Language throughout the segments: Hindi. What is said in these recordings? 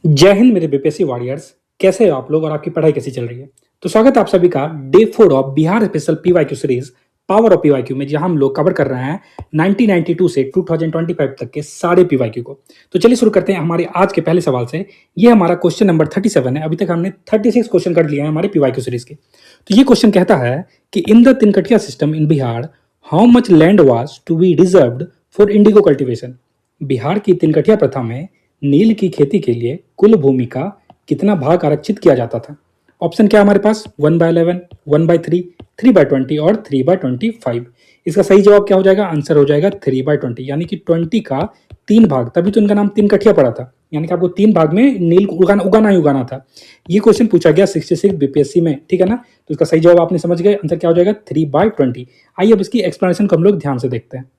जय हिंद मेरे बीपीएससी वॉरियर्स। कैसे हो आप लोग और आपकी पढ़ाई कैसी चल रही है? तो स्वागत है आप सभी का day 4 of Bihar special PYQ series power of PYQ में, जहां हम लोग कवर कर रहे हैं 1992 से 2025 तक के सारे पीवाईक्यू को। तो चलिए शुरू करते हैं हमारे आज के पहले सवाल से। ये हमारा क्वेश्चन नंबर 37 है। अभी तक हमने 36 क्वेश्चन कर लिए हैं हमारे पीवाईक्यू सीरीज के। तो ये क्वेश्चन कहता है कि in the Tinkathia system in Bihar how much land was to be reserved for indigo cultivation. Bihar की तिनकटिया प्रथा में नील की खेती के लिए कुल भूमि का कितना भाग आरक्षित किया जाता था? ऑप्शन क्या है हमारे पास? 1/11, 1/3, 3/20 और 3/25। इसका सही जवाब क्या हो जाएगा? आंसर हो जाएगा 3/20, यानी कि 20 का 3 भाग। तभी तो इनका नाम तीन कठिया पड़ा था, यानी कि आपको 3 भाग में नील उगाना ही उगाना था। ये क्वेश्चन पूछा गया 66 बीपीएससी में, ठीक है ना? तो इसका सही जवाब आपने समझ गए, आंसर क्या हो जाएगा? 3/20। आइए अब इसकी एक्सप्लेनेशन को हम लोग ध्यान से देखते हैं।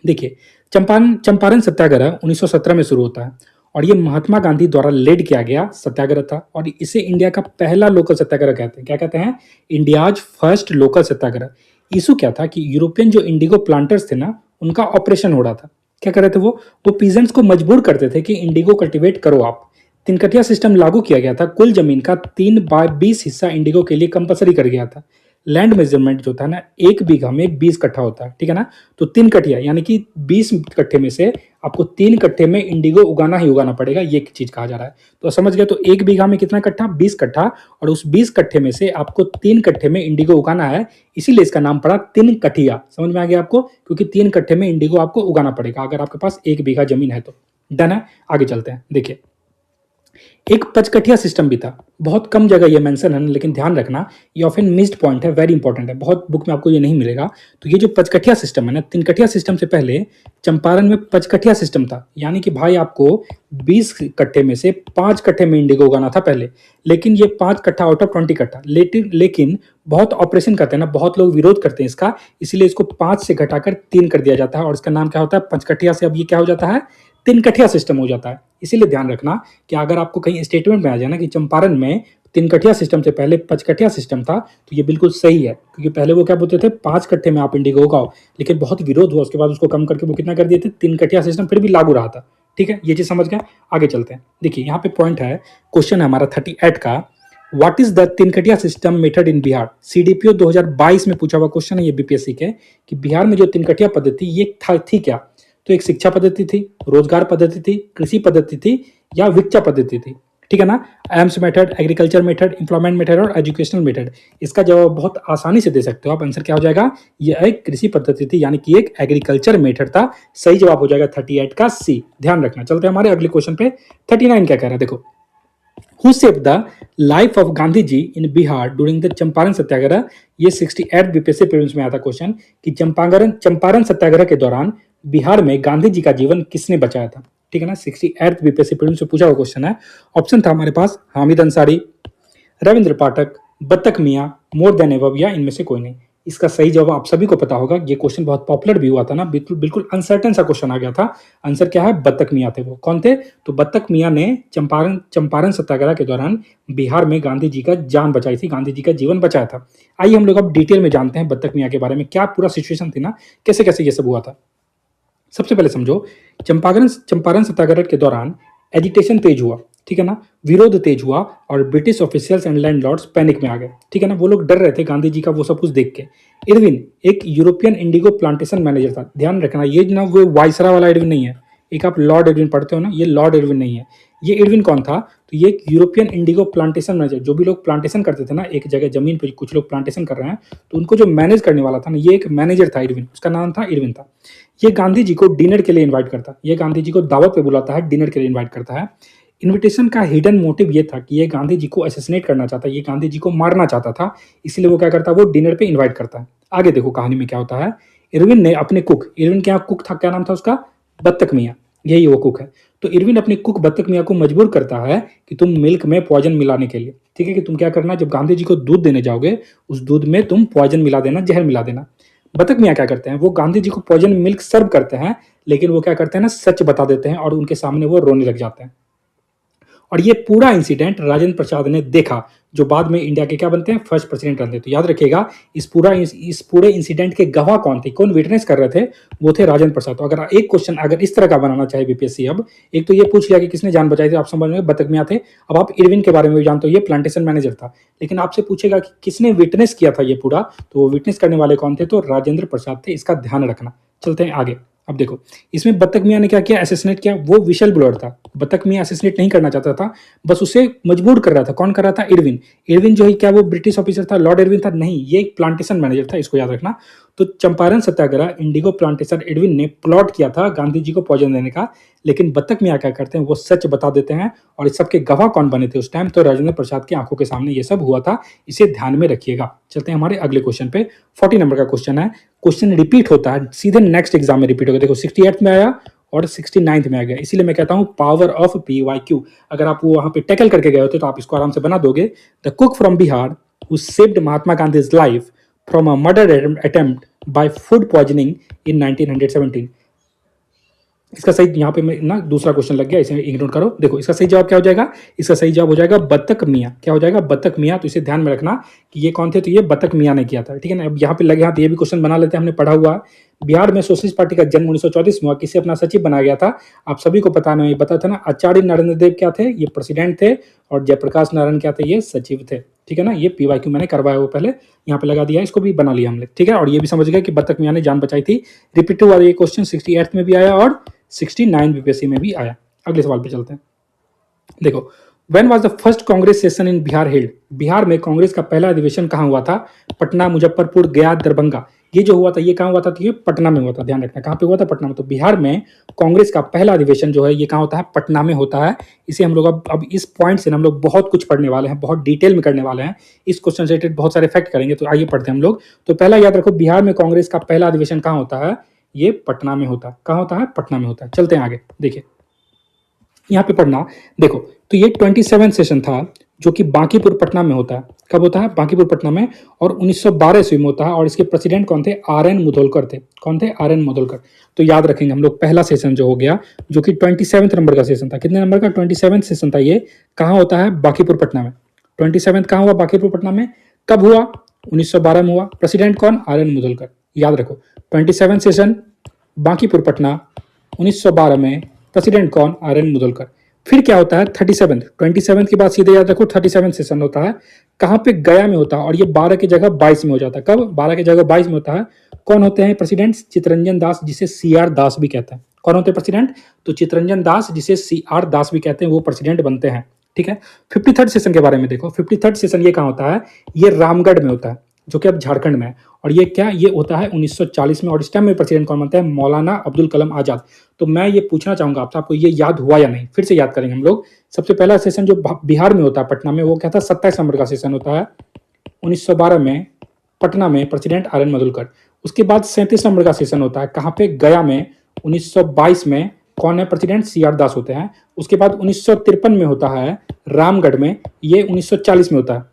देखिए, चंपारण सत्याग्रह 1917 में शुरू होता है और ये महात्मा गांधी द्वारा लेड किया गया सत्याग्रह था और इसे इंडिया का पहला लोकल सत्याग्रह कहते हैं। क्या कहते हैं? इंडियाज फर्स्ट लोकल सत्याग्रह। इशू क्या था कि यूरोपियन जो इंडिगो प्लांटर्स थे ना, उनका ऑपरेशन हो रहा था। क्या कर रहे थे वो पीजेंट्स को मजबूर करते थे कि इंडिगो कल्टीवेट करो आप। तिनकटिया सिस्टम लागू किया गया था। कुल जमीन का 3/20 हिस्सा इंडिगो के लिए कंपलसरी कर गया था। लैंड मेजरमेंट जो था ना, 1 बीघा में 20 कट्ठा होता है, ठीक है ना? तो 3 कट्ठिया यानी कि 20 कट्ठे में से आपको 3 कट्ठे में इंडिगो उगाना ही उगाना पड़ेगा, ये चीज कहा जा रहा है। तो समझ गए? तो 1 बीघा में कितना कट्ठा? 20 कट्ठा, और उस 20 कट्ठे में से आपको 3 कट्ठे में इंडिगो उगाना है। इसीलिए इसका नाम पड़ा 3 कट्ठिया। समझ में आ गया आपको? क्योंकि 3 कट्ठे में इंडिगो आपको उगाना पड़ेगा अगर आपके पास 1 बीघा जमीन है तो। डन है? आगे चलते हैं। देखिए, एक पचकठिया सिस्टम भी था। बहुत कम जगह ये मेंशन है, लेकिन ध्यान रखना, ये ऑफन मिस्ड पॉइंट है, वेरी इंपॉर्टेंट है, बहुत बुक में आपको ये नहीं मिलेगा। तो ये जो पचकठिया सिस्टम है ना, तिनकठिया सिस्टम से पहले चंपारण में पचकठिया सिस्टम था, यानी कि भाई आपको 20 कट्ठे में से 5 कट्ठे में इंडिगो उगाना था पहले। लेकिन ये 5 कट्ठा आउट ऑफ 20 कट्ठा, लेकिन बहुत ऑपरेशन करते हैं ना, बहुत लोग विरोध करते हैं इसका, इसीलिए इसको 5 से घटाकर 3 कर दिया जाता है और इसका नाम क्या होता है? पचकठिया से अब ये क्या हो जाता है? तिनकठिया सिस्टम हो जाता है। इसीलिए ध्यान रखना कि अगर आपको कहीं स्टेटमेंट में आ जाए ना कि चंपारण में तिनकठिया सिस्टम से पहले पचकठिया सिस्टम था, तो ये बिल्कुल सही है, क्योंकि पहले वो क्या बोलते थे? 5 कट्ठे में आप इंडिगो उगाओ, लेकिन बहुत विरोध हुआ, उसके बाद उसको कम करके वो कितना कर दिए थे? 3 कट्ठिया सिस्टम फिर भी लागू रहा था। ठीक है, ये चीज समझ गए? आगे चलते हैं। देखिए, यहाँ पे पॉइंट है, क्वेश्चन है हमारा 38 का। What is the Tinkathia system method in Bihar? CDPO 2022 में पूछा हुआ क्वेश्चन है ये बीपीएससी के, कि बिहार में जो तिनकटिया पद्धति ये थी क्या? तो एक शिक्षा पद्धति थी, रोजगार पद्धति थी, कृषि पद्धति थी, या विक्चा पद्धति थी? ठीक है ना? AIIMS method, agriculture method, employment method और एजुकेशनल मेथड। इसका जवाब बहुत आसानी से दे सकते हो आप। आंसर क्या हो जाएगा? ये एक कृषि पद्धति थी, यानी कि एक एग्रीकल्चर मेथड था। सही जवाब हो जाएगा 38 का सी। ध्यान रखना। चलते हैं हमारे अगले क्वेश्चन पे। 39 क्या कह रहा है? देखो, who saved the life of Gandhi ji in Bihar during the Champaran Satyagraha? ये 68 बीपीएससी प्रीलिम्स में आता क्वेश्चन कि चंपारण सत्याग्रह के दौरान बिहार में गांधी जी का जीवन किसने बचाया था? ठीक है ना? 68 बीपीएससी प्रीलिम्स में पूछा हुआ क्वेश्चन है। ऑप्शन था हमारे पास हामिद अंसारी, रविंद्र पाठक, बत्तख मियाँ, मोर देन एबव, या इनमें से कोई नहीं। इसका सही जवाब आप सभी को पता होगा। ये क्वेश्चन बहुत पॉपुलर भी हुआ था ना, बिल्कुल बिल्कुल अनसर्टेन सा क्वेश्चन आ गया था। आंसर क्या है? बत्तख मियाँ थे। वो कौन थे? तो बत्तख मियाँ ने चंपारण सत्याग्रह के दौरान बिहार में गांधी जी का जान बचाई थी, गांधी जी का जीवन बचाया था। आइए हम लोग अब डिटेल में जानते हैं बत्तख मियाँ के बारे में, क्या पूरा सिचुएशन थी ना, कैसे कैसे ये सब हुआ था। सबसे पहले समझो, चंपारण सत्याग्रह के दौरान एजिटेशन तेज हुआ, ठीक है ना? विरोध तेज हुआ और British officials and landlords panic में आ गए, ठीक है ना? वो लोग डर रहे थे गांधी जी का वो सब कुछ देख के। इरविन एक यूरोपियन इंडिगो प्लांटेशन मैनेजर था। ध्यान रखना, ये ना वो वाइसरा वाला इरविन नहीं है। एक आप लॉर्ड इरविन पढ़ते हो ना, ये लॉर्ड इरविन नहीं है। ये इरविन कौन था? तो ये एक यूरोपियन इंडिगो प्लांटेशन मैनेजर, जो भी लोग प्लांटेशन करते थे ना, एक जगह जमीन पे कुछ लोग प्लांटेशन कर रहे हैं, तो उनको जो मैनेज करने वाला था ना, ये एक मैनेजर था इरविन, उसका नाम था इरविन था। ये गांधी जी को डिनर के लिए इन्वाइट करता, ये गांधी जी को दावत पे बुलाता है, डिनर के लिए इन्वाइट करता है। इनविटेशन का हिडन मोटिव ये था कि ये गांधी जी को असैसिनेट करना चाहता है, ये गांधी जी को मारना चाहता था, इसलिए वो क्या करता है? वो डिनर पे इन्वाइट करता है। आगे देखो कहानी में क्या होता है। इरविन ने अपने कुक, इरविन क्या कुक था, क्या नाम था उसका? बत्तख मियाँ, यही वो कुक है। तो इरविन अपने कुक बत्तख मियाँ को मजबूर करता है कि तुम मिल्क में पॉइजन मिलाने के लिए, ठीक है, कि तुम क्या करना, जब गांधी जी को दूध देने जाओगे, उस दूध में तुम पॉइजन मिला देना, जहर मिला देना। बत्तख मियाँ क्या करते हैं? वो गांधी जी को पॉइजन मिल्क सर्व करते हैं, लेकिन वो क्या करते हैं ना, सच बता देते हैं और उनके सामने वो रोने लग जाते हैं। और ये पूरा इंसिडेंट राजेंद्र प्रसाद ने देखा, जो बाद में इंडिया के क्या बनते हैं, फर्स्ट प्रेसिडेंट बनते हैं। तो याद रखिएगा इस पूरे इंसिडेंट के गवाह कौन थे, कौन विटनेस कर रहे थे, वो थे राजेंद्र प्रसाद। तो अगर एक क्वेश्चन अगर इस तरह का बनाना चाहे बीपीएससी, अब एक तो ये पूछ लिया कि किसने जान बचाई थी, आप समझ में बतख मियां थे। अब आप इरविन के बारे में भी जानते हो, ये प्लांटेशन मैनेजर था। लेकिन आपसे पूछेगा कि किसने विटनेस किया था ये पूरा, तो वो विटनेस करने वाले कौन थे, तो राजेंद्र प्रसाद थे। इसका ध्यान रखना। चलते हैं आगे। अब देखो इसमें बतख मियां ने क्या किया, असेसिनेट किया। वो विशल ब्लोअर था, बतख मियां असेसिनेट नहीं करना चाहता था, बस उसे मजबूर कर रहा था। कौन कर रहा था, इरविन। इरविन जो है क्या वो ब्रिटिश ऑफिसर था, लॉर्ड इरविन था, नहीं, ये एक प्लांटेशन मैनेजर था, इसको याद रखना। तो चंपारण सत्याग्रह इंडिगो प्लांटेशन इरविन ने प्लॉट किया था गांधी जी को पॉइजन देने का। लेकिन बतख मियां क्या करते हैं, वो सच बता देते हैं। और इस सबके गवाह कौन बने थे उस टाइम, तो राजेंद्र प्रसाद की आंखों के सामने ये सब हुआ था। इसे ध्यान में रखिएगा। चलते हैं हमारे अगले क्वेश्चन पे। 40 नंबर का क्वेश्चन है। क्वेश्चन रिपीट होता है, सीधे नेक्स्ट एग्जाम में रिपीट होगा। देखो 68 में आया और 69th में आ गया, इसीलिए मैं कहता हूं पावर ऑफ पीवाईक्यू। अगर आप वो वहां पे टैकल करके गए होते तो आप इसको आराम से बना दोगे। The cook from Bihar who saved Mahatma Gandhi's life from a murder attempt by food poisoning in 1917। इसका सही यहाँ पे ना दूसरा क्वेश्चन लग गया, इसे इग्नोर करो। देखो इसका सही जवाब क्या हो जाएगा, इसका सही जवाब हो जाएगा बतख मियां। क्या हो जाएगा, बतख मियां। तो इसे ध्यान में रखना कि ये कौन थे, तो ये बतख मियां ने किया था। ठीक है ना। अब यहाँ पे लगे हाथ ये भी क्वेश्चन बना लेते हैं, हमने पढ़ा हुआ। बिहार में सोशलिस्ट पार्टी का जन्म 1934 में हुआ, किसे अपना सचिव बनाया गया था, आप सभी को पता नहीं, पता था ना। आचार्य नरेंद्र देव क्या थे, ये प्रेसिडेंट थे, और जयप्रकाश नारायण क्या थे, ये सचिव थे। ठीक है ना। ये पीवाईक्यू मैंने करवाया वो पहले यहाँ पे लगा दिया, इसको भी बना लिया हमने। ठीक है। और ये भी समझ गए कि बतख मियां ने जान बचाई थी। रिपीट हुआ ये क्वेश्चन 68 में भी आया और 69 बीपीएससी में भी आया। अगले सवाल पे चलते हैं। देखो when was the first Congress session in Bihar held. Bihar में कांग्रेस का पहला अधिवेशन कहाँ हुआ था, पटना, मुजफ्फरपुर, गया, दरभंगा। ये जो हुआ था ये कहाँ हुआ था, तो ये पटना में हुआ था। ध्यान रखना कहाँ पे हुआ था, पटना में। तो बिहार में कांग्रेस का पहला अधिवेशन जो है ये कहाँ होता है, पटना में होता है। इसे हम लोग अब इस पॉइंट से हम लोग बहुत कुछ पढ़ने वाले हैं, बहुत डिटेल में करने वाले हैं। इस क्वेश्चन से रिलेटेड बहुत सारे फैक्ट करेंगे। तो आइए पढ़ते हैं हम लोग। तो पहला याद रखो, बिहार में कांग्रेस का पहला अधिवेशन कहाँ होता है, ये पटना में होता है। कहाँ होता है, पटना में होता है। चलते हैं आगे। देखिए यहाँ पे पढ़ना। देखो तो ये 27 सेशन था जो कि बांकीपुर पटना में होता है। कब होता है, बांकीपुर पटना में। और 1912 ईस्वी में होता है। और इसके प्रेसिडेंट कौन थे, आर.एन. मुधोलकर थे। कौन थे, आर.एन. मुधोलकर। तो याद रखेंगे हम लोग पहला सेशन जो हो गया, जो कि 27 नंबर का सेशन था। कितने नंबर का, 27 सेशन था। ये कहाँ होता है, बांकीपुर पटना में। 27 कहाँ हुआ, बांकीपुर पटना में। कब हुआ, 1912 में हुआ। प्रेसिडेंट कौन, आर.एन. मुधोलकर। याद रखो 27 सेशन बांकीपुर पटना 1912 में, प्रेसिडेंट कौन, आर.एन. मुधोलकर। फिर क्या होता है, 27 के बाद सीधे याद रखो 37 सेशन होता है। कहाँ पे, गया में होता है। और ये 12 की जगह 22 में हो जाता है। कब, 12 की जगह 22 में होता है। कौन होते हैं प्रेसिडेंट, चितरंजन दास, जिसे सी.आर. दास भी कहते हैं। कौन होते हैं प्रेसिडेंट, तो चितरंजन दास, जिसे सी.आर. दास भी कहते हैं, वो प्रेसिडेंट बनते हैं। ठीक है। 53rd सेशन के बारे में देखो। 53rd सेशन ये कहाँ होता है, ये रामगढ़ में होता है, जो कि अब झारखंड में है। और ये क्या, ये होता है 1940 में। और इस टाइम में प्रेसिडेंट कौन बनता है, मौलाना अब्दुल कलाम आजाद। तो मैं ये पूछना चाहूंगा आपसे, आपको ये याद हुआ या नहीं, फिर से याद करेंगे हम लोग। सबसे पहला सेशन जो बिहार में होता है, पटना में, वो क्या था, 27 नंबर का सेशन होता है 1912 में, पटना में, प्रेसिडेंट आर.एन. मुधोलकर। उसके बाद 37 नंबर का सेशन होता है कहाँ पे, गया में, 1922 में। कौन है प्रेसिडेंट, सी.आर. दास होते हैं। उसके बाद 1953 में होता है रामगढ़ में, ये 1940 में होता है।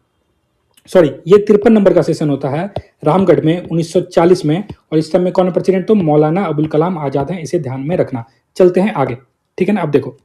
सॉरी, ये 53 नंबर का सेशन होता है रामगढ़ में 1940 में। और इस टाइम में कौन है प्रेसिडेंट, तो मौलाना अबुल कलाम आजाद हैं। इसे ध्यान में रखना। चलते हैं आगे। ठीक है ना। अब देखो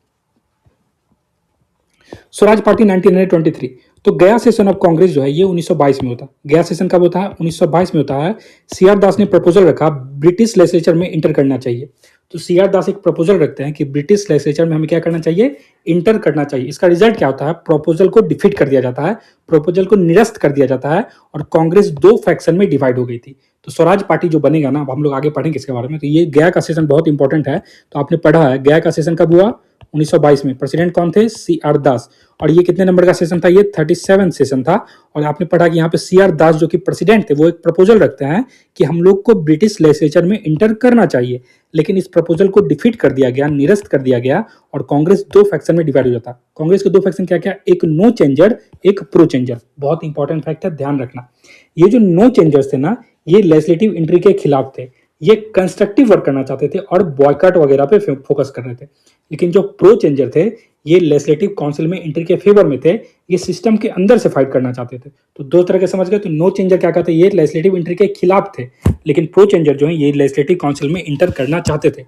स्वराज पार्टी 1923। तो गया सेशन ऑफ कांग्रेस जो है ये 1922 में होता है। गया सेशन कब होता है, 1922 में होता है। सी.आर. दास ने प्रपोजल रखा ब्रिटिश लेजिस्लेचर में इंटर करना चाहिए। तो सी.आर. दास एक प्रपोजल रखते हैं कि ब्रिटिश लेजिस्लेचर में हमें क्या करना चाहिए, इंटर करना चाहिए। इसका रिजल्ट क्या होता है, प्रपोजल को डिफीट कर दिया जाता है, प्रपोजल को निरस्त कर दिया जाता है। और कांग्रेस दो फैक्शन में डिवाइड हो गई थी। तो स्वराज पार्टी जो बनेगा ना, अब हम लोग आगे पढ़ेंगे इसके बारे में। तो ये गया का सेशन बहुत इंपॉर्टेंट है। तो आपने पढ़ा है गया का सेशन कब हुआ, 1922 में। प्रेसिडेंट कौन थे, सी.आर. दास। और ये कितने नंबर का सेशन था, ये 37 सेशन था। और आपने पढ़ा कि यहाँ पे सी.आर. दास जो कि प्रेसिडेंट थे, वो एक प्रपोजल रखते हैं कि हम लोग को ब्रिटिश लेजिस्लेचर में इंटर करना चाहिए। लेकिन इस प्रपोजल को डिफीट कर दिया गया, निरस्त कर दिया गया। और कांग्रेस दो फैक्शन में डिवाइड हो जाता। कांग्रेस के दो फैक्शन क्या क्या, एक नो चेंजर, एक प्रो चेंजर। बहुत इंपॉर्टेंट फैक्ट है, ध्यान रखना। ये जो नो चेंजर्स थे ना, ये लेजिस्लेटिव एंट्री के खिलाफ थे। ये कंस्ट्रक्टिव वर्क करना चाहते थे और बॉयकॉट वगैरह पे फोकस कर रहे थे। लेकिन जो प्रो चेंजर थे, ये लेजिस्लेटिव काउंसिल में एंट्री के फेवर में थे। ये सिस्टम के अंदर से फाइट करना चाहते थे। तो दो तरह के समझ गए। तो नो चेंजर क्या कहते हैं, ये लेजिस्लेटिव एंट्री के खिलाफ थे। लेकिन प्रो चेंजर जो है ये लेजिस्लेटिव काउंसिल में इंटर करना चाहते थे।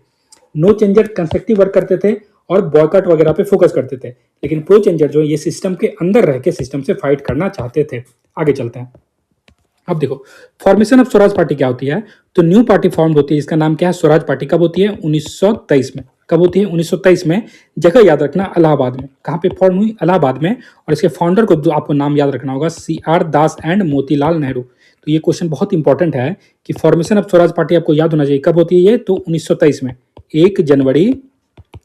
नो चेंजर कंस्ट्रक्टिव वर्क करते थे और बॉयकॉट वगैरह पे फोकस करते थे, लेकिन प्रो चेंजर जो ये सिस्टम के अंदर रह के सिस्टम से फाइट करना चाहते थे। आगे चलते हैं। अब देखो फॉर्मेशन ऑफ स्वराज पार्टी क्या होती है। तो न्यू पार्टी फॉर्म होती है, इसका नाम क्या है, स्वराज पार्टी। कब होती है, 1923 में। कब होती है, 1923 में। जगह याद रखना, इलाहाबाद में। कहाँ पे फॉर्म हुई, इलाहाबाद में। और इसके फाउंडर को जो आपको नाम याद रखना होगा, CR Das and Motilal Nehru. तो ये क्वेश्चन बहुत इंपॉर्टेंट है कि फॉर्मेशन ऑफ स्वराज पार्टी आपको याद होना चाहिए। कब होती है ये, तो 1923 में। 1 जनवरी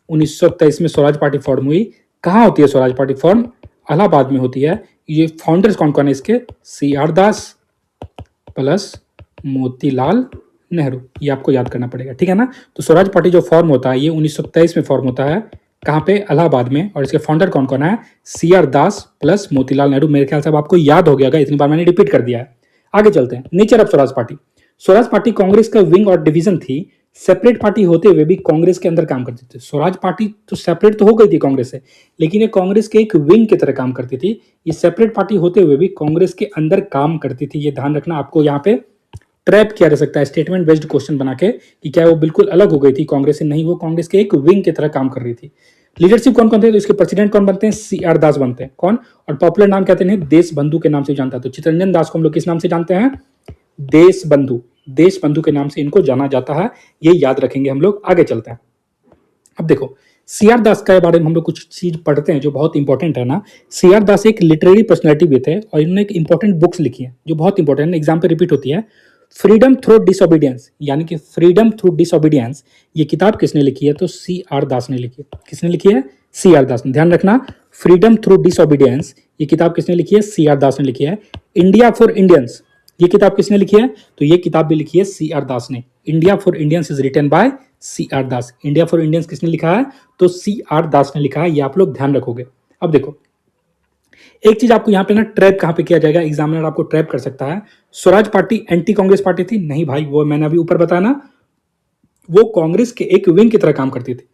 1923 में स्वराज पार्टी फॉर्म हुई। कहाँ होती है स्वराज पार्टी फॉर्म, इलाहाबाद में होती है। ये फाउंडर्स कौन कौन है इसके, CR दास प्लस मोतीलाल नेहरू, ये आपको याद करना पड़ेगा, ठीक है ना। तो स्वराज पार्टी जो फॉर्म होता है ये 1923 में फॉर्म होता है। कहाँ पे, इलाहाबाद में। और इसके फाउंडर कौन कौन है, CR दास प्लस मोतीलाल नेहरू। मेरे ख्याल से अब आपको याद हो गया, इतनी बार मैंने रिपीट कर दिया है। आगे चलते हैं। Nature of Swaraj party. Swaraj party Congress का विंग और डिवीजन थी। सेपरेट पार्टी होते हुए भी कांग्रेस के अंदर काम करती थी। स्वराज पार्टी तो सेपरेट तो हो गई थी कांग्रेस से, लेकिन ये कांग्रेस के एक विंग की तरह काम करती थी। ये सेपरेट पार्टी होते हुए भी कांग्रेस के अंदर काम करती थी। ये ध्यान रखना, आपको यहाँ पे ट्रैप किया जा सकता है स्टेटमेंट बेस्ड क्वेश्चन बना के कि क्या वो बिल्कुल अलग हो गई थी कांग्रेस से, नहीं, वो कांग्रेस के एक विंग की तरह काम कर रही थी। लीडरशिप कौन कौन थे, तो इसके प्रेसिडेंट कौन बनते हैं, CR दास बनते हैं। कौन, और पॉपुलर नाम कहते हैं देश बंधु के नाम से जानता है। तो चित्तरंजन दास को हम लोग किस नाम से जानते हैं, देश बंधु। देश बंधु के नाम से इनको जाना जाता है, ये याद रखेंगे हम लोग। आगे चलते हैं। अब देखो CR दास के बारे में हम लोग कुछ चीज पढ़ते हैं जो बहुत इंपॉर्टेंट है ना। CR दास एक लिटरेरी पर्सनैलिटी भी थे और इन्होंने एक इंपॉर्टेंट बुक्स लिखी है जो बहुत इंपॉर्टेंट है, एग्जाम पे रिपीट होती है। फ्रीडम थ्रू डिसोबीडियंस, यानी कि फ्रीडम थ्रू डिसोबीडियंस, ये किताब किसने लिखी है, तो CR दास ने लिखी है। किसने लिखी है, CR दास ने। ध्यान रखना, फ्रीडम थ्रू डिसोबीडियंस ये किताब किसने लिखी है, CR दास ने लिखी है। इंडिया फॉर इंडियंस ये किताब किसने लिखी है, तो ये किताब भी लिखी है CR दास ने। India for Indians is written by CR Das. India for Indians किसने लिखा है, तो CR दास ने लिखा है। ये आप लोग ध्यान रखोगे। अब देखो एक चीज आपको यहाँ पे ना ट्रैप कहाँ पे किया जाएगा, एग्जामिनर आपको ट्रैप कर सकता है। Swaraj party anti Congress party थी, नहीं भाई, वो मैंने अभी ऊपर बताया ना, वो कांग्रेस के एक विंग की तरह काम करती थी।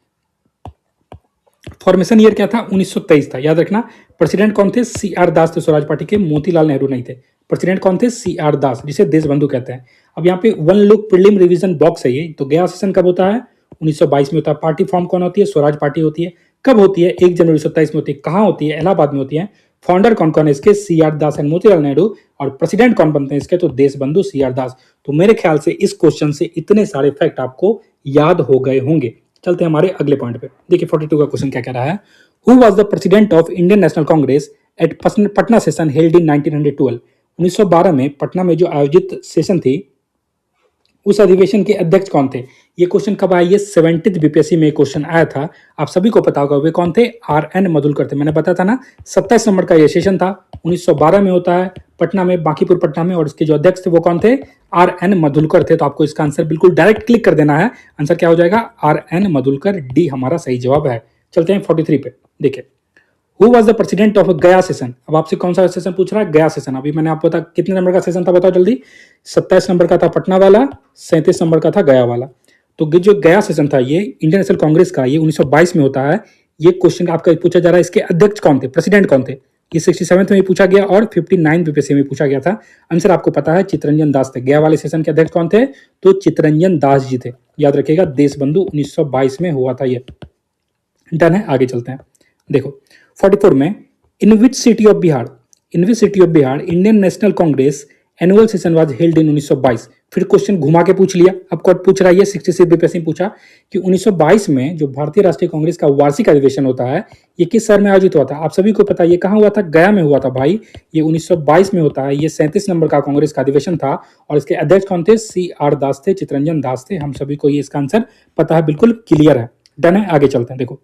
फॉर्मेशन ईयर क्या था, 1923 था, याद रखना। प्रेसिडेंट कौन थे, CR दास थे स्वराज पार्टी के, मोतीलाल नेहरू नहीं थे। प्रेसिडेंट कौन थे, CR दास, जिसे देश बंधु कहते हैं। अब यहाँ पे one look prelim revision box है ये। तो गया सेशन कब होता है, 1922 में होता है। पार्टी फॉर्म कौन होती है, स्वराज पार्टी होती है। कब होती है, 1 जनवरी 1927 में होती है। कहाँ होती है, इलाहाबाद में होती है। फाउंडर कौन कौन है इसके, CR Das and Motilal Nehru. और प्रेसिडेंट कौन बनते हैं इसके, तो देश बंधु CR दास। तो मेरे ख्याल से इस क्वेश्चन से इतने सारे फैक्ट आपको याद हो गए होंगे। चलते हैं हमारे अगले पॉइंट पे। देखिए 42 का क्वेश्चन क्या कह रहा है। Who was the president of Indian national Congress at Patna session held in 1912। 1912 में पटना में जो आयोजित सेशन थी उस अधिवेशन के अध्यक्ष कौन थे। ये क्वेश्चन कब आया, ये 70th बीपीएससी में क्वेश्चन आया था। आप सभी को पता होगा वे कौन थे, RN मधुलकर थे। मैंने बताया था ना, 27 नंबर का ये सेशन था, 1912 में होता है पटना में, बांकीपुर पटना में। और इसके जो अध्यक्ष थे वो कौन थे, RN मधुलकर थे। तो आपको इसका आंसर बिल्कुल डायरेक्ट क्लिक कर देना है। आंसर क्या हो जाएगा, RN मधुलकर, डी हमारा सही जवाब है। चलते हैं 43 पे। देखिए who was the president of गया सेशन। अब आपसे कौन सा सेशन पूछ रहा है, गया सेशन। अभी मैंने आपको बता कितने नंबर का सेशन था, बताओ जल्दी। 27 नंबर का था पटना वाला, 37 नंबर का था गया वाला। तो जो गया सेशन था ये इंडियन नेशनल कांग्रेस का, ये 1922 में होता है। ये क्वेश्चन आपका पूछा जा रहा है, इसके अध्यक्ष कौन थे, प्रेसिडेंट कौन थे। ये 67 में पूछा गया और 59 बीपीएससी में पूछा गया था। आंसर आपको पता है, चित्तरंजन दास थे। गया वाले सेशन के अध्यक्ष कौन थे, तो चित्तरंजन दास जी थे। याद रखिएगा, देश बंधु 1922 में हुआ था ये। डन है, आगे चलते हैं। देखो 44 में in which city of Bihar, in which city of Bihar Indian national Congress annual session was held in 1922। फिर क्वेश्चन घुमा के पूछ लिया। अब कौन पूछ रहा है, ये 66 बीपीएससी में पूछा कि 1922 में जो भारतीय राष्ट्रीय कांग्रेस का वार्षिक अधिवेशन होता है ये किस शहर में आयोजित हुआ था। आप सभी को पता है ये कहाँ हुआ था, गया में हुआ था भाई। ये 1922 में होता है। ये 37 नंबर का कांग्रेस का अधिवेशन था और इसके अध्यक्ष कौन थे, CR दास थे, चित्तरंजन दास थे। हम सभी को ये इसका आंसर पता है, बिल्कुल क्लियर है। डन है, आगे चलते हैं। देखो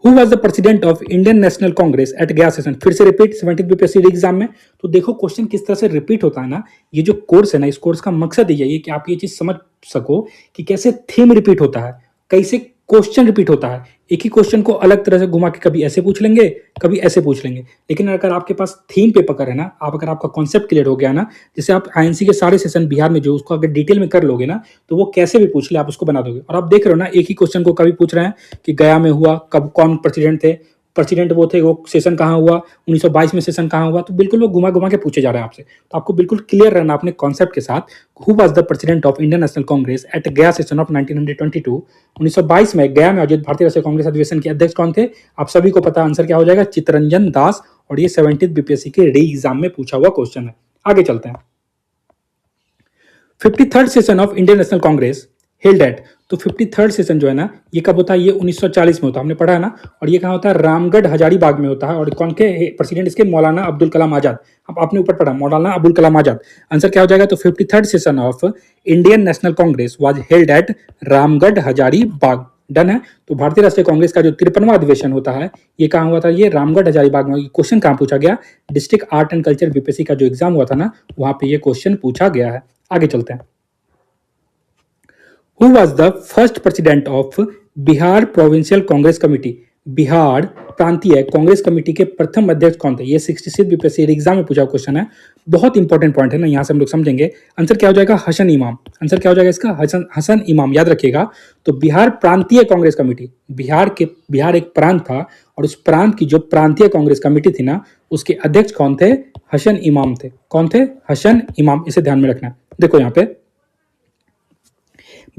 who was the president of Indian national Congress at Gaya session. फिर से रिपीट 70 बीपीएससी एग्जाम में। तो देखो क्वेश्चन किस तरह से रिपीट होता है ना। ये जो कोर्स है ना, इस कोर्स का मकसद यही है कि आप ये चीज समझ सको कि कैसे थीम रिपीट होता है, कैसे क्वेश्चन रिपीट होता है। एक ही क्वेश्चन को अलग तरह से घुमा के कभी ऐसे पूछ लेंगे, कभी ऐसे पूछ लेंगे। लेकिन अगर आपके पास थीम पे पकड़ है ना, आप अगर आपका कॉन्सेप्ट क्लियर हो गया ना, जैसे आप आईएनसी के सारे सेशन बिहार में जो उसको अगर डिटेल में कर लोगे ना, तो वो कैसे भी पूछ ले आप उसको बना दोगे। और आप देख रहे हो ना, एक ही क्वेश्चन को कभी पूछ रहे हैं कि गया में हुआ, कब कौन प्रेसिडेंट थे, प्रेसिडेंट वो थे, वो सेशन कहाँ हुआ, 1922 में सेशन कहाँ हुआ, तो बिल्कुल वो घुमा घुमा के पूछे जा रहे हैं आपसे। तो आपको बिल्कुल क्लियर रहना अपने कॉन्सेप्ट के साथ। Who was the president of Indian national Congress at Gaya session of 1922? 1922 में गया में आयोजित भारतीय राष्ट्रीय कांग्रेस अधिवेशन के अध्यक्ष कौन थे? आप सभी को पता, आंसर क्या हो जाएगा? चित्तरंजन दास। और ये 70th बीपीएससी के री एग्जाम में पूछा हुआ क्वेश्चन है। आगे चलते हैं। 53rd session of Indian national Congress held at, तो 53rd सेशन जो है ना, ये कब होता है? ये 1940 में होता है, हमने पढ़ा है ना। और ये कहाँ होता है? रामगढ़ हजारीबाग में होता है। और कौन के प्रेसिडेंट इसके? मौलाना अब्दुल कलाम आजाद। अब आपने ऊपर पढ़ा मौलाना अबुल कलाम आजाद। आंसर क्या हो जाएगा? तो 53rd session of Indian national Congress was held at Ramgarh Hazaribagh. Done है। तो भारतीय राष्ट्रीय कांग्रेस का जो 53वां अधिवेशन होता है, ये कहाँ हुआ था? ये रामगढ़ हजारीबाग में। क्वेश्चन कहाँ पूछा गया? District art and culture BPSC का जो एग्जाम हुआ था ना, वहां पे ये क्वेश्चन पूछा गया है। आगे चलते हैं। Who was the first president of Bihar provincial Congress committee? Bihar प्रांतीय कांग्रेस कमेटी के प्रथम अध्यक्ष कौन थे? ये 66 बीपीएससी एग्जाम में पूछा क्वेश्चन है। बहुत इंपॉर्टेंट पॉइंट है ना, यहाँ से हम लोग समझेंगे। आंसर क्या हो जाएगा? हसन इमाम। आंसर क्या हो जाएगा इसका? हसन इमाम, याद रखिएगा। तो बिहार प्रांतीय कांग्रेस कमेटी, बिहार एक प्रांत था, और उस प्रांत की जो प्रांतीय कांग्रेस कमेटी थी ना, उसके अध्यक्ष कौन थे? हसन इमाम थे। कौन थे? हसन इमाम। इसे ध्यान में रखना। देखो यहाँ पे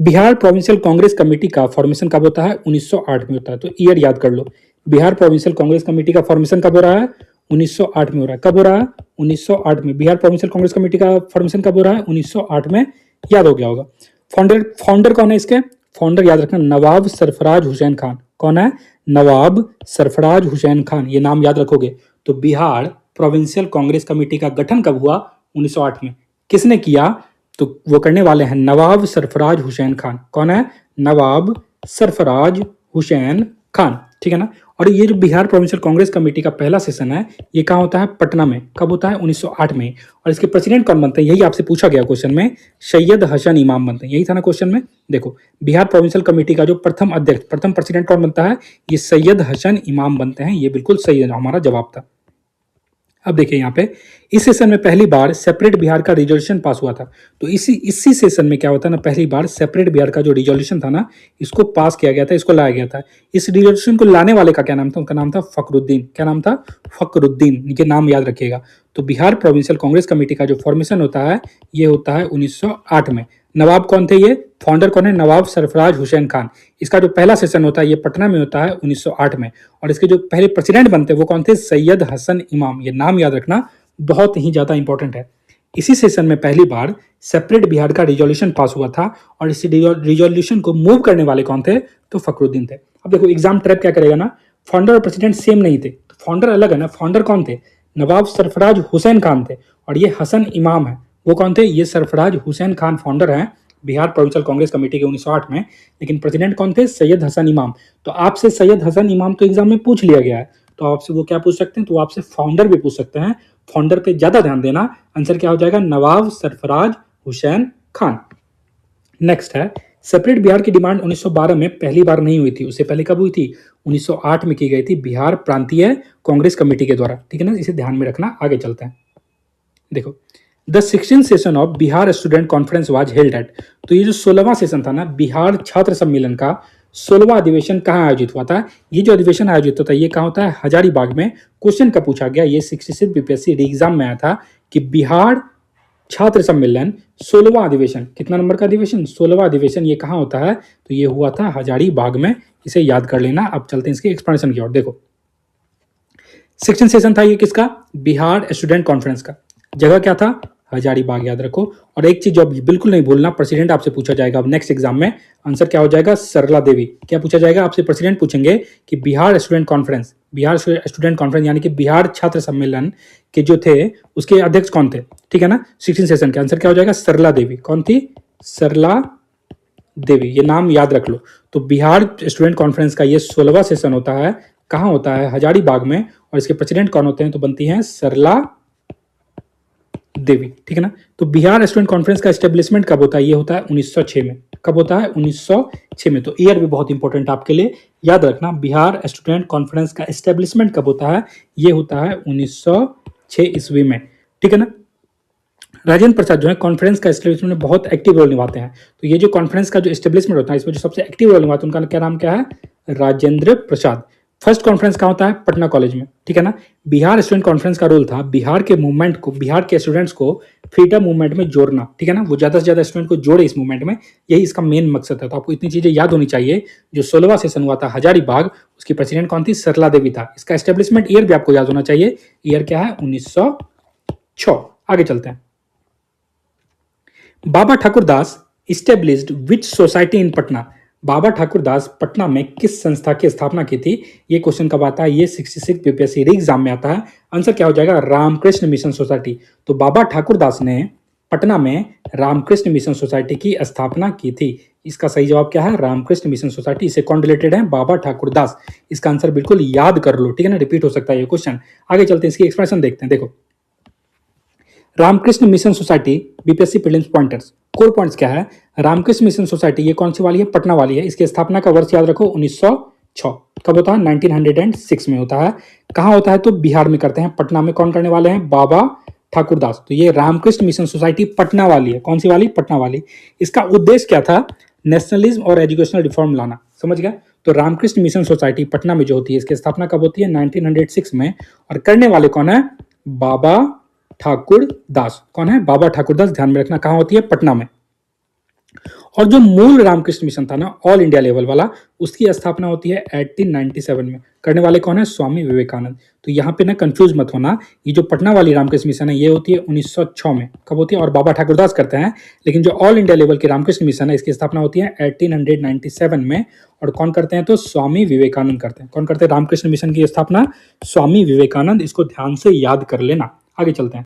बिहार प्रोविंशियल कांग्रेस कमेटी का फॉर्मेशन कब होता है? 1908 में होता है। तो ईयर याद कर लो। बिहार प्रोविंशियल कांग्रेस कमेटी का फॉर्मेशन कब हो रहा है? 1908 में हो रहा है। कब हो रहा है? 1908 में। बिहार प्रोविंशियल कांग्रेस कमेटी का फॉर्मेशन कब हो रहा है? 1908 में। याद हो गया होगा। फाउंडर कौन है इसके? फाउंडर याद रखना, नवाब सरफराज हुसैन खान। कौन है? नवाब सरफराज हुसैन खान। ये नाम याद रखोगे। तो बिहार प्रोविंशियल कांग्रेस कमेटी का गठन कब हुआ? 1908 में। किसने किया? तो वो करने वाले हैं नवाब सरफराज हुसैन खान। कौन है? नवाब सरफराज हुसैन खान। ठीक है ना। और ये जो बिहार प्रोविंशियल कांग्रेस कमेटी का पहला सेशन है, ये कहाँ होता है? पटना में। कब होता है? 1908 में। और इसके प्रेसिडेंट कौन बनते हैं? यही आपसे पूछा गया क्वेश्चन में। सैयद हसन इमाम बनते हैं। यही था ना क्वेश्चन में। देखो, बिहार प्रोविंशियल कमेटी का जो प्रथम अध्यक्ष, प्रथम प्रेसिडेंट कौन बनता है? ये सैयद हसन इमाम बनते हैं। ये बिल्कुल सही है, हमारा जवाब था। अब देखिए यहाँ पे, इस सेशन में पहली बार सेपरेट बिहार का रिजोल्यूशन पास हुआ था। तो इसी सेशन में क्या होता है ना, पहली बार सेपरेट बिहार का जो रिजोल्यूशन था ना, इसको पास किया गया था, इसको लाया गया था। इस रिजोल्यूशन को लाने वाले का क्या नाम था? उनका नाम था फखरुद्दीन। क्या नाम था? फखरुद्दीन। ये नाम याद रखिएगा। तो बिहार प्रोविंशियल कांग्रेस कमेटी का जो फॉर्मेशन होता है, ये होता है 1908 में। नवाब कौन थे? ये फाउंडर कौन है? नवाब सरफराज हुसैन खान। इसका जो पहला सेशन होता है, ये पटना में होता है 1908 में। और इसके जो पहले प्रेसिडेंट बनते हैं, वो कौन थे? सैयद हसन इमाम। ये नाम याद रखना, बहुत ही ज्यादा इंपॉर्टेंट है। इसी सेशन में पहली बार सेपरेट बिहार का रिजोल्यूशन पास हुआ था। और इस रिजोल्यूशन को मूव करने वाले कौन थे? तो फखरुद्दीन थे। अब देखो, एग्जाम ट्रैप क्या करेगा ना, फाउंडर और प्रेसिडेंट सेम नहीं थे। तो फाउंडर अलग है ना। फाउंडर कौन थे? नवाब सरफराज हुसैन खान थे। और ये हसन इमाम है। वो कौन थे? ये सरफराज हुसैन खान फाउंडर हैं बिहार प्रोविंशियल कांग्रेस कमेटी के 1908 में। लेकिन प्रेसिडेंट कौन थे? सैयद हसन इमाम। तो आपसे सैयद हसन इमाम तो एग्जाम में पूछ लिया गया है, तो आपसे वो क्या पूछ सकते हैं? तो आपसे फाउंडर भी पूछ सकते हैं। फाउंडर पे ज्यादा ध्यान देना। आंसर क्या हो जाएगा? नवाब सरफराज हुसैन खान। नेक्स्ट है, सेपरेट बिहार की डिमांड 1912 में पहली बार नहीं हुई थी। उससे पहले कब हुई थी? 1908 में की गई थी बिहार प्रांतीय कांग्रेस कमेटी के द्वारा। ठीक है ना, इसे ध्यान में रखना। आगे चलते हैं। देखो, the 16th session of Bihar student conference was held at. तो ये जो 16वां सेशन था ना, बिहार छात्र सम्मेलन का 16वां अधिवेशन कहाँ आयोजित हुआ था? ये जो अधिवेशन आयोजित होता है, ये कहाँ होता है? हजारीबाग में। क्वेश्चन का पूछा गया, ये 66 बीपीएससी एग्जाम में आया था कि बिहार छात्र सम्मेलन 16वां अधिवेशन, कितना नंबर का अधिवेशन? 16वां अधिवेशन। ये कहाँ होता है? तो ये हुआ था हजारीबाग में। इसे याद कर लेना। अब चलते हैं इसके एक्सप्लेनेशन की ओर। देखो, 16 सेशन था ये किसका? बिहार स्टूडेंट कॉन्फ्रेंस का। जगह क्या था? हजारीबाग, याद रखो। और एक चीज जो बिल्कुल नहीं भूलना, प्रेसिडेंट आपसे पूछा जाएगा अब नेक्स्ट एग्जाम में। आंसर क्या हो जाएगा? सरला देवी। क्या पूछा जाएगा आपसे? प्रेसिडेंट पूछेंगे कि बिहार स्टूडेंट कॉन्फ्रेंस, यानी कि बिहार छात्र सम्मेलन के जो थे, उसके अध्यक्ष कौन थे? ठीक है ना, 16 सेशन के। आंसर क्या हो जाएगा? सरला देवी। कौन थी? सरला देवी। ये नाम याद रख लो। तो बिहार स्टूडेंट कॉन्फ्रेंस का ये 16वां सेशन होता है। कहाँ होता है? हजारीबाग में। और इसके प्रेसिडेंट कौन होते हैं? तो बनती हैं सरला देवी। ठीक है ना। तो बिहार स्टूडेंट कॉन्फ्रेंस का एस्टेब्लिशमेंट कब होता है? ये होता है 1906 में। कब होता है? 1906 में। तो ईयर भी बहुत इंपॉर्टेंट आपके लिए, याद रखना। बिहार स्टूडेंट कॉन्फ्रेंस का एस्टेब्लिशमेंट कब होता है? ये होता है 1906 ईस्वी में। ठीक है ना। राजेंद्र प्रसाद जो है कॉन्फ्रेंस का एस्टेब्लिशमेंट में बहुत एक्टिव रोल निभाते हैं। तो ये जो कॉन्फ्रेंस का जो एस्टेब्लिशमेंट होता है, इसमें जो सबसे एक्टिव रोल निभाते हैं, उनका क्या नाम क्या है? राजेंद्र प्रसाद। फर्स्ट कॉन्फ्रेंस कहाँ होता है? पटना कॉलेज में, ठीक है ना। बिहार स्टूडेंट कॉन्फ्रेंस का रोल था बिहार के मूवमेंट को, बिहार के स्टूडेंट्स को फ्रीडम मूवमेंट में जोड़ना, ठीक है ना। वो ज्यादा से ज्यादा स्टूडेंट को जोड़े इस मूवमेंट में, यही इसका मेन मकसद था। तो आपको इतनी चीजें याद होनी चाहिए। जो 16वां सेशन हुआ था हजारीबाग, उसकी प्रेसिडेंट कौन थी? सरला देवी था। इसका एस्टेब्लिशमेंट ईयर भी आपको याद होना चाहिए। ईयर क्या है? 1906। आगे चलते हैं। Baba Thakurdas established which society in Patna? Baba Thakurdas Patna में किस संस्था की स्थापना की थी? ये क्वेश्चन कब आता है? ये 66 बीपीएससी एग्जाम में आता है। आंसर क्या हो जाएगा? Ramakrishna Mission society. तो बाबा ठाकुरदास ने पटना में रामकृष्ण मिशन सोसाइटी की स्थापना की थी। इसका सही जवाब क्या है? Ramakrishna Mission society. इससे कौन रिलेटेड है? बाबा ठाकुरदास। इसका आंसर बिल्कुल याद कर लो, ठीक है ना। रिपीट हो सकता है ये क्वेश्चन। आगे चलते हैं, इसकी एक्सप्रेशन देखते हैं। देखो, Ramakrishna Mission society BPSC prelims pointers, core points क्या है? रामकृष्ण मिशन सोसाइटी ये कौन सी वाली है? पटना वाली है। इसकी स्थापना का वर्ष याद रखो, 1906। कब होता है? 1906 में होता है। कहाँ होता है? तो बिहार में करते हैं। पटना में कौन करने वाले हैं? बाबा ठाकुरदास। तो ये रामकृष्ण मिशन सोसाइटी पटना वाली है। कौन सी वाली? पटना वाली। इसका उद्देश्य क्या था? नेशनलिज्म और एजुकेशनल रिफॉर्म लाना। समझ गया? तो रामकृष्ण मिशन सोसाइटी पटना में जो होती है, इसकी स्थापना कब होती है? 1906 में। और करने वाले कौन है? बाबा ठाकुरदास। कौन है? बाबा ठाकुरदास। ध्यान में रखना, कहां होती है? पटना में। और जो मूल रामकृष्ण मिशन था ना, ऑल इंडिया लेवल वाला, उसकी स्थापना होती है 1897 में। करने वाले कौन है? स्वामी विवेकानंद। तो यहाँ पे ना कंफ्यूज मत होना, ये जो पटना वाली रामकृष्ण मिशन है ये होती है 1906 में। कब होती है? और बाबा ठाकुरदास करते हैं। लेकिन जो ऑल इंडिया लेवल की रामकृष्ण मिशन है, इसकी स्थापना होती है 1897 में। और कौन करते हैं? तो स्वामी विवेकानंद करते हैं। कौन करते हैं रामकृष्ण मिशन की स्थापना? स्वामी विवेकानंद। इसको ध्यान से याद कर लेना। आगे चलते हैं।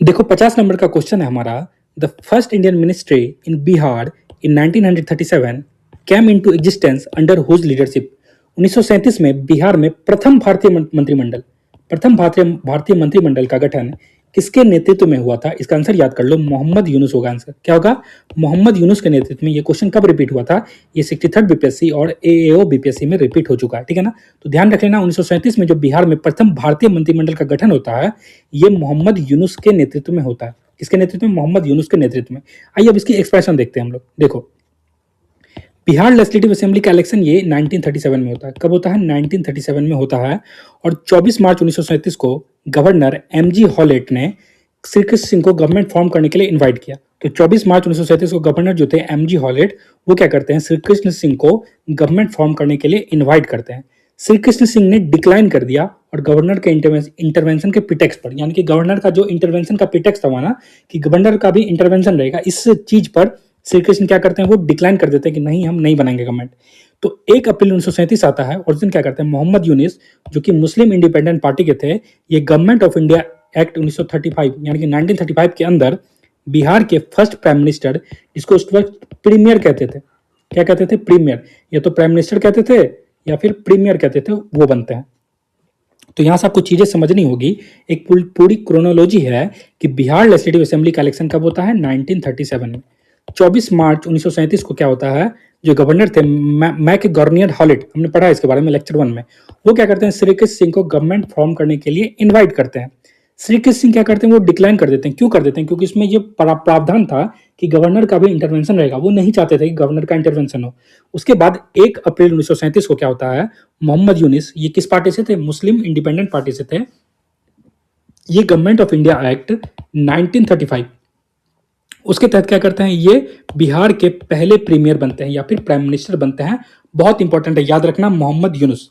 देखो, 50 नंबर का क्वेश्चन है हमारा। The first Indian ministry in Bihar in 1937 came into existence under whose leadership? 1937 में बिहार में प्रथम भारतीय मंत्रिमंडल का गठन किसके नेतृत्व में हुआ था? इसका आंसर याद कर लो, मोहम्मद यूनुस होगा आंसर। क्या होगा? मोहम्मद यूनुस के नेतृत्व में। ये क्वेश्चन कब रिपीट हुआ था? ये 63rd बीपीएससी और एएओ बीपीएससी में रिपीट हो चुका है, ठीक है ना। तो ध्यान रख लेना, 1937 में जो बिहार में प्रथम भारतीय मंत्रिमंडल का गठन होता है, ये मोहम्मद यूनुस के नेतृत्व में होता है। किसके नेतृत्व में? मोहम्मद यूनुस के नेतृत्व में। आइए अब इसकी एक्सप्रेशन देखते हैं हम लोग। देखो, बिहार लेजिस्लेटिव असेंबली का इलेक्शन ये 1937 में होता है। कब होता है? 1937 में होता है। और 24 मार्च 1937 को गवर्नर एमजी हॉलेट ने श्री कृष्ण सिंह को गवर्नमेंट फॉर्म करने के लिए इनवाइट किया। तो 24 मार्च 1937 को गवर्नर जो थे एमजी हॉलेट, वो क्या करते हैं? श्री कृष्ण सिंह को गवर्नमेंट फॉर्म करने के लिए इन्वाइट करते हैं। श्री कृष्ण सिंह ने डिक्लाइन कर दिया और गवर्नर के इंटरवेंशन के प्रिटेक्स्ट पर, यानी कि गवर्नर का जो इंटरवेंशन का प्रिटेक्स्ट था ना, कि गवर्नर का भी इंटरवेंशन रहेगा, इस चीज पर श्री कृष्ण क्या करते हैं? वो डिक्लाइन कर देते हैं कि नहीं, हम नहीं बनाएंगे गवर्नमेंट। तो 1 अप्रैल 1937 आता है और उस दिन क्या करते हैं? मोहम्मद यूनिस, जो कि मुस्लिम इंडिपेंडेंट पार्टी के थे, ये गवर्नमेंट ऑफ इंडिया एक्ट 1935 यानी कि 1935 के अंदर बिहार के फर्स्ट प्राइम मिनिस्टर, जिसको उस वक्त प्रीमियर कहते थे। क्या कहते थे? प्रीमियर। या तो प्राइम मिनिस्टर कहते थे या फिर प्रीमियर कहते थे, वो बनते हैं। तो यहां से आपको चीजें समझनी होगी। एक पूरी क्रोनोलॉजी है कि बिहार लेजिस्लेटिव असेंबली का इलेक्शन कब होता है? 1937 में। 24 मार्च 1937 को क्या होता है? जो गवर्नर थे मैक गवर्नियर हॉलेट, हमने पढ़ा है इसके बारे में लेक्चर 1 में, वो क्या करते हैं? श्री कृष्ण सिंह को गवर्नमेंट फॉर्म करने के लिए इन्वाइट करते हैं। श्री कृष्ण सिंह क्या करते हैं? वो डिक्लाइन कर देते हैं। क्यों कर देते हैं? क्योंकि इसमें ये प्रावधान था कि गवर्नर का भी इंटरवेंशन रहेगा। वो नहीं चाहते थे कि गवर्नर का इंटरवेंशन हो। उसके बाद 1 अप्रैल 1937 को क्या होता है? मोहम्मद यूनिस, ये किस पार्टी से थे? मुस्लिम इंडिपेंडेंट पार्टी से थे। ये गवर्नमेंट ऑफ इंडिया एक्ट 1935, उसके तहत क्या करते हैं? ये बिहार के पहले प्रीमियर बनते हैं या फिर प्राइम मिनिस्टर बनते हैं। बहुत इंपॉर्टेंट है, याद रखना, मोहम्मद यूनुस।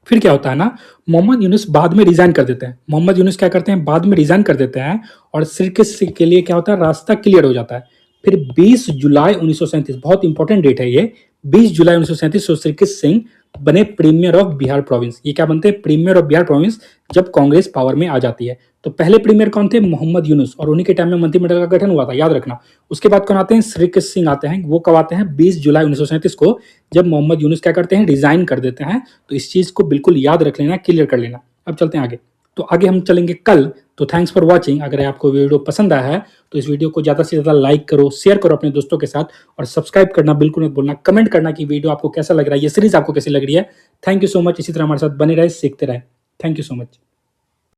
फिर क्या होता है ना, मोहम्मद यूनुस बाद में रिजाइन कर देते हैं। मोहम्मद यूनुस क्या करते हैं? बाद में रिजाइन कर देते हैं और श्री कृष्ण के लिए क्या होता है? रास्ता क्लियर हो जाता है। फिर 20 जुलाई 1937, बहुत इंपॉर्टेंट डेट है ये, 20 जुलाई 1937 को श्री कृष्ण सिंह बने प्रीमियर ऑफ बिहार प्रोविंस। ये क्या बनते हैं? प्रीमियर ऑफ बिहार प्रोविंस, जब कांग्रेस पावर में आ जाती है। तो पहले प्रीमियर कौन थे? मोहम्मद यूनुस, और उन्हीं के टाइम में मंत्रिमंडल का गठन हुआ था, याद रखना। उसके बाद कौन आते हैं? श्री कृष्ण सिंह आते हैं। वो कब आते हैं? 20 जुलाई 1937 को, जब मोहम्मद यूनुस क्या करते हैं? रिजाइन कर देते हैं। तो इस चीज को बिल्कुल याद रख लेना, क्लियर कर लेना। अब चलते हैं आगे। तो आगे हम चलेंगे कल। तो थैंक्स फॉर वॉचिंग। अगर आपको वीडियो पसंद आया है तो इस वीडियो को ज़्यादा से ज़्यादा लाइक करो, शेयर करो अपने दोस्तों के साथ, और सब्सक्राइब करना बिल्कुल मत भूलना। कमेंट करना कि वीडियो आपको कैसा लग रहा है, ये सीरीज आपको कैसी लग रही है। Thank you so much. इसी तरह हमारे साथ बने रहे, सीखते रहे। Thank you so much.